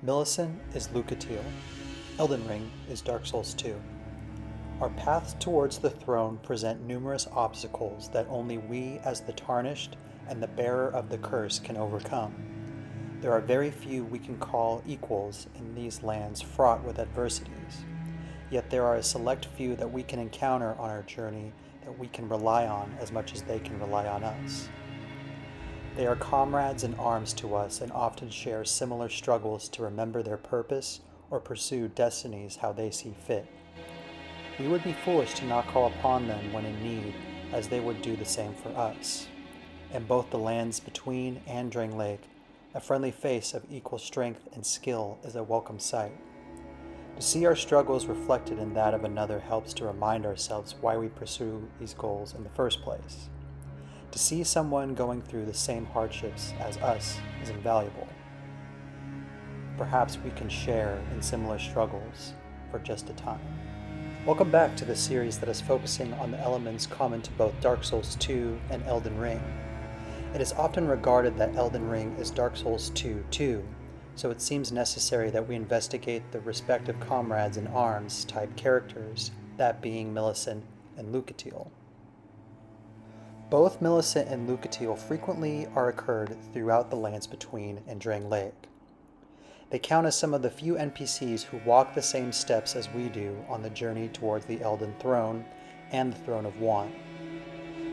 Millicent is Lucatiel. Elden Ring is Dark Souls 2. Our paths towards the throne present numerous obstacles that only we as the tarnished and the bearer of the curse can overcome. There are very few we can call equals in these lands fraught with adversities, yet there are a select few that we can encounter on our journey that we can rely on as much as they can rely on us. They are comrades in arms to us and often share similar struggles to remember their purpose or pursue destinies how they see fit. We would be foolish to not call upon them when in need, as they would do the same for us. In both the lands between and Drang Lake, a friendly face of equal strength and skill is a welcome sight. To see our struggles reflected in that of another helps to remind ourselves why we pursue these goals in the first place. To see someone going through the same hardships as us is invaluable. Perhaps we can share in similar struggles for just a time. Welcome back to the series that is focusing on the elements common to both Dark Souls 2 and Elden Ring. It is often regarded that Elden Ring is Dark Souls 2 too, so it seems necessary that we investigate the respective comrades in arms type characters, that being Millicent and Lucatiel. Both Millicent and Lucatiel frequently are occurred throughout the lands between and Drang Lake. They count as some of the few NPCs who walk the same steps as we do on the journey towards the Elden Throne and the Throne of Want.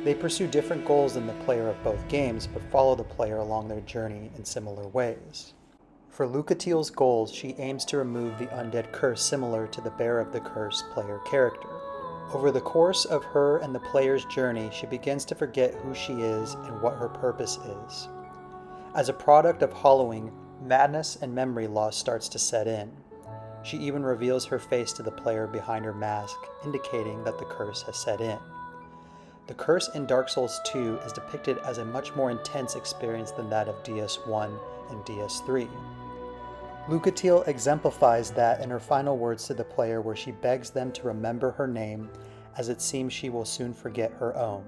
They pursue different goals than the player of both games, but follow the player along their journey in similar ways. For Lucatiel's goals, she aims to remove the undead curse similar to the bearer of the curse player character. Over the course of her and the player's journey, she begins to forget who she is and what her purpose is. As a product of hollowing, madness and memory loss starts to set in. She even reveals her face to the player behind her mask, indicating that the curse has set in. The curse in Dark Souls 2 is depicted as a much more intense experience than that of DS1 and DS3. Lucatiel exemplifies that in her final words to the player, where she begs them to remember her name, as it seems she will soon forget her own.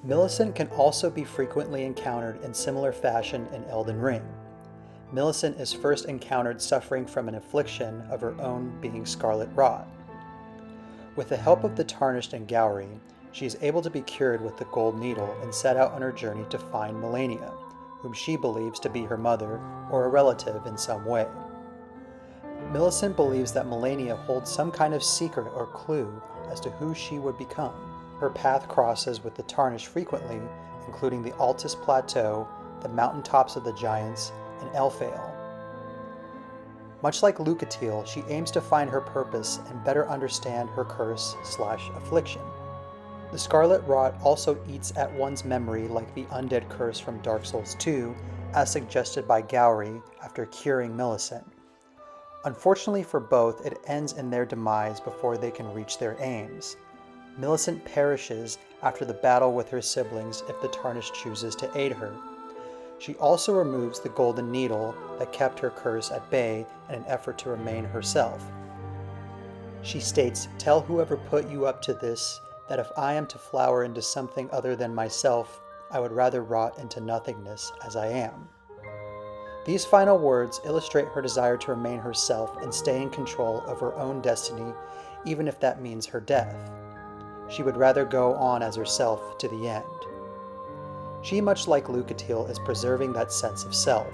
Millicent can also be frequently encountered in similar fashion in Elden Ring. Millicent is first encountered suffering from an affliction of her own being scarlet rot. With the help of the tarnished and Gowry, she is able to be cured with the gold needle and set out on her journey to find Millicent, whom she believes to be her mother or a relative in some way. Millicent believes that Millicent holds some kind of secret or clue as to who she would become. Her path crosses with the Tarnished frequently, including the Altus Plateau, the mountaintops of the Giants, and Elfale. Much like Lucatiel, she aims to find her purpose and better understand her curse/affliction. The Scarlet Rot also eats at one's memory like the undead curse from Dark Souls 2, as suggested by Gowry after curing Millicent. Unfortunately for both, it ends in their demise before they can reach their aims. Millicent perishes after the battle with her siblings if the Tarnished chooses to aid her. She also removes the golden needle that kept her curse at bay in an effort to remain herself. She states, "Tell whoever put you up to this that if I am to flower into something other than myself, I would rather rot into nothingness as I am." These final words illustrate her desire to remain herself and stay in control of her own destiny, even if that means her death. She would rather go on as herself to the end. She, much like Lucatiel, is preserving that sense of self.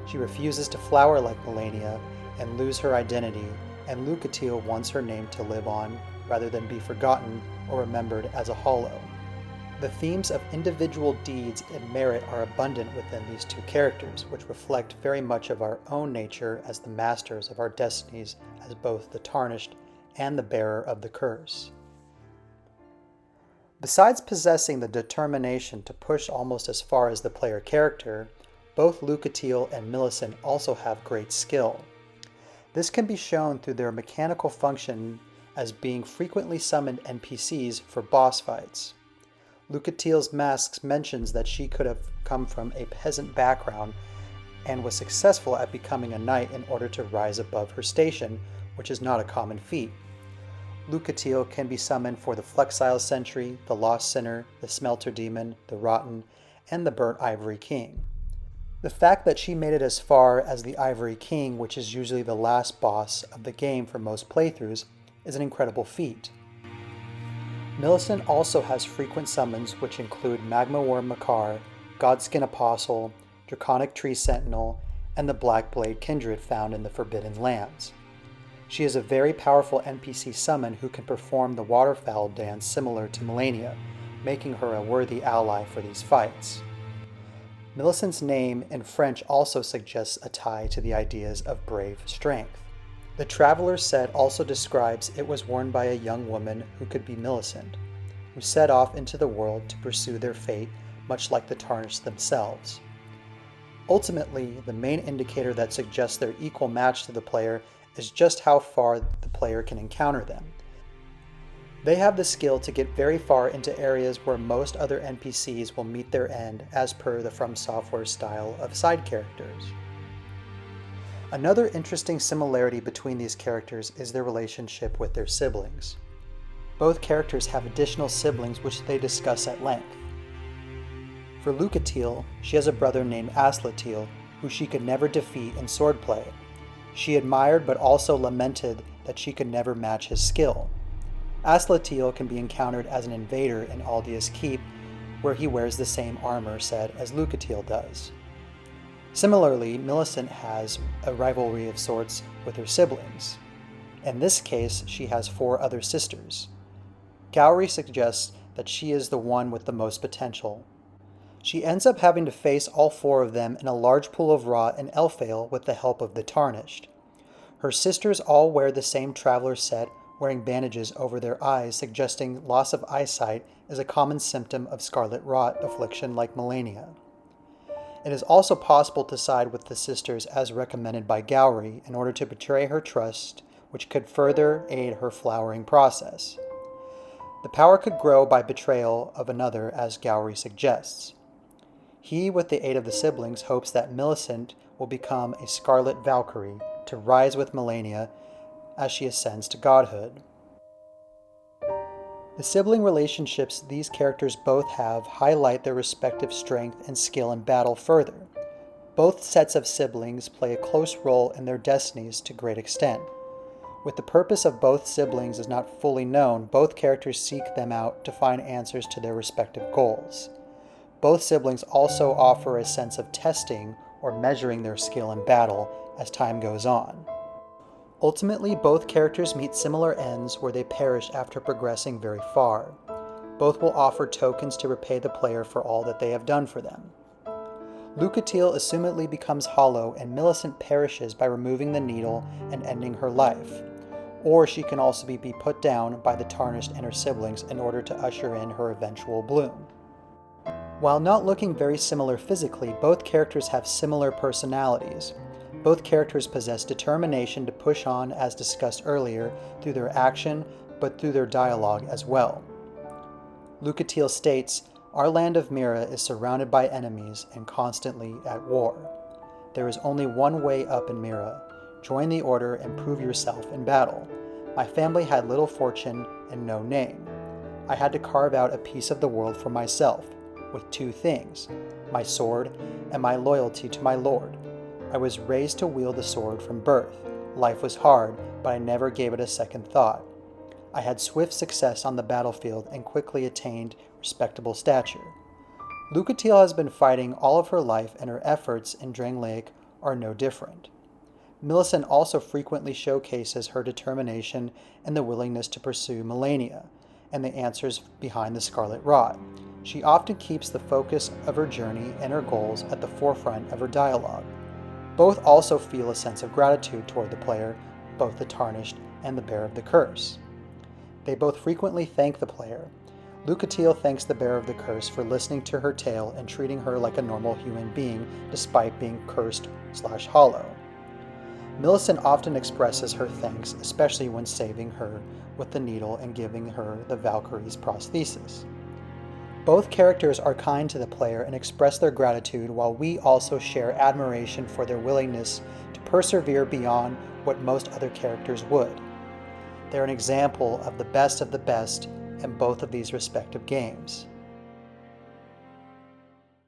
She refuses to flower like Millicent and lose her identity, and Lucatiel wants her name to live on rather than be forgotten or remembered as a hollow. The themes of individual deeds and merit are abundant within these two characters, which reflect very much of our own nature as the masters of our destinies as both the Tarnished and the bearer of the curse. Besides possessing the determination to push almost as far as the player character, both Lucatiel and Millicent also have great skill. This can be shown through their mechanical function as being frequently summoned NPCs for boss fights. Lucatiel's mask mentions that she could have come from a peasant background and was successful at becoming a knight in order to rise above her station, which is not a common feat. Lucatiel can be summoned for the Flexile Sentry, the Lost Sinner, the Smelter Demon, the Rotten, and the Burnt Ivory King. The fact that she made it as far as the Ivory King, which is usually the last boss of the game for most playthroughs, is an incredible feat. Millicent also has frequent summons which include Magma Worm Makar, Godskin Apostle, Draconic Tree Sentinel, and the Black Blade Kindred found in the Forbidden Lands. She is a very powerful NPC summon who can perform the waterfowl dance similar to Malenia, making her a worthy ally for these fights. Millicent's name in French also suggests a tie to the ideas of brave strength. The Traveler's set also describes it was worn by a young woman who could be Millicent, who set off into the world to pursue their fate, much like the Tarnished themselves. Ultimately, the main indicator that suggests their equal match to the player is just how far the player can encounter them. They have the skill to get very far into areas where most other NPCs will meet their end as per the From Software style of side characters. Another interesting similarity between these characters is their relationship with their siblings. Both characters have additional siblings which they discuss at length. For Lucatiel, she has a brother named Lucatiel, who she could never defeat in swordplay. She admired but also lamented that she could never match his skill. Lucatiel can be encountered as an invader in Aldia's Keep, where he wears the same armor set as Lucatiel does. Similarly, Millicent has a rivalry of sorts with her siblings. In this case, she has 4 other sisters. Gowry suggests that she is the one with the most potential. She ends up having to face all 4 of them in a large pool of rot in Elfale with the help of the Tarnished. Her sisters all wear the same Traveler set, wearing bandages over their eyes, suggesting loss of eyesight is a common symptom of scarlet rot affliction like Malenia. It is also possible to side with the sisters as recommended by Gowry in order to betray her trust, which could further aid her flowering process. The power could grow by betrayal of another, as Gowry suggests. He, with the aid of the siblings, hopes that Millicent will become a Scarlet Valkyrie to rise with Malenia as she ascends to godhood. The sibling relationships these characters both have highlight their respective strength and skill in battle further. Both sets of siblings play a close role in their destinies to great extent. With the purpose of both siblings is not fully known, both characters seek them out to find answers to their respective goals. Both siblings also offer a sense of testing or measuring their skill in battle as time goes on. Ultimately, both characters meet similar ends where they perish after progressing very far. Both will offer tokens to repay the player for all that they have done for them. Lucatiel assumedly becomes hollow and Millicent perishes by removing the needle and ending her life. Or she can also be put down by the Tarnished and her siblings in order to usher in her eventual bloom. While not looking very similar physically, both characters have similar personalities. Both characters possess determination to push on, as discussed earlier, through their action, but through their dialogue as well. Lucatiel states, "Our land of Mira is surrounded by enemies and constantly at war. There is only one way up in Mira. Join the Order and prove yourself in battle. My family had little fortune and no name. I had to carve out a piece of the world for myself, with 2 things, my sword and my loyalty to my lord. I was raised to wield the sword from birth. Life was hard, but I never gave it a second thought. I had swift success on the battlefield and quickly attained respectable stature." Lucatiel has been fighting all of her life, and her efforts in Drangleic are no different. Millicent also frequently showcases her determination and the willingness to pursue Malenia, and the answers behind the Scarlet Rot. She often keeps the focus of her journey and her goals at the forefront of her dialogue. Both also feel a sense of gratitude toward the player, both the Tarnished and the Bearer of the Curse. They both frequently thank the player. Lucatiel thanks the Bearer of the Curse for listening to her tale and treating her like a normal human being despite being cursed/hollow. Millicent often expresses her thanks, especially when saving her with the needle and giving her the Valkyrie's prosthesis. Both characters are kind to the player and express their gratitude, while we also share admiration for their willingness to persevere beyond what most other characters would. They're an example of the best in both of these respective games.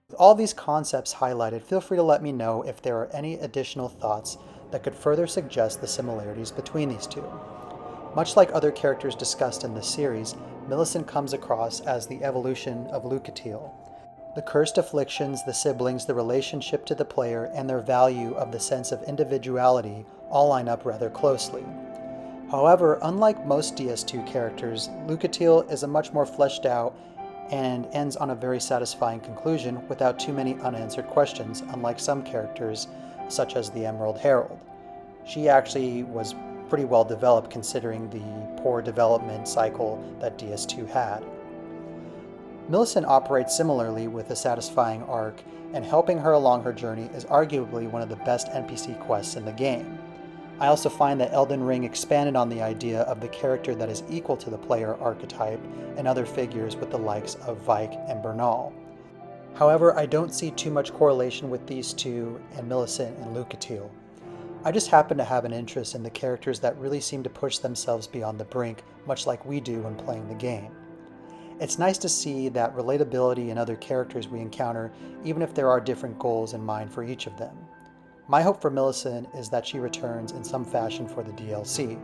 With all these concepts highlighted, feel free to let me know if there are any additional thoughts that could further suggest the similarities between these two. Much like other characters discussed in this series, Millicent comes across as the evolution of Lucatiel. The cursed afflictions, the siblings, the relationship to the player, and their value of the sense of individuality all line up rather closely. However, unlike most DS2 characters, Lucatiel is a much more fleshed out and ends on a very satisfying conclusion without too many unanswered questions, unlike some characters such as the Emerald Herald. She actually was pretty well developed considering the poor development cycle that DS2 had. Millicent operates similarly with a satisfying arc, and helping her along her journey is arguably one of the best NPC quests in the game. I also find that Elden Ring expanded on the idea of the character that is equal to the player archetype and other figures with the likes of Vike and Bernal. However, I don't see too much correlation with these two and Millicent and Lucatiel. I just happen to have an interest in the characters that really seem to push themselves beyond the brink, much like we do when playing the game. It's nice to see that relatability in other characters we encounter, even if there are different goals in mind for each of them. My hope for Millicent is that she returns in some fashion for the DLC.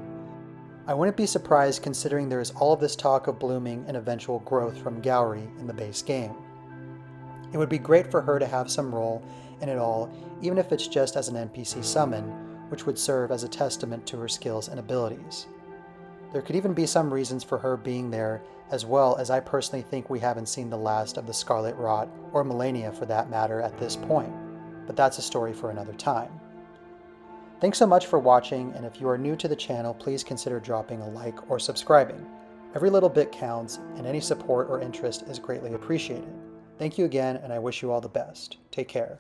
I wouldn't be surprised considering there is all of this talk of blooming and eventual growth from Gowry in the base game. It would be great for her to have some role in it all, even if it's just as an NPC summon, which would serve as a testament to her skills and abilities. There could even be some reasons for her being there, as well as I personally think we haven't seen the last of the Scarlet Rot, or Melania for that matter at this point, but that's a story for another time. Thanks so much for watching, and if you are new to the channel, please consider dropping a like or subscribing. Every little bit counts, and any support or interest is greatly appreciated. Thank you again, and I wish you all the best. Take care.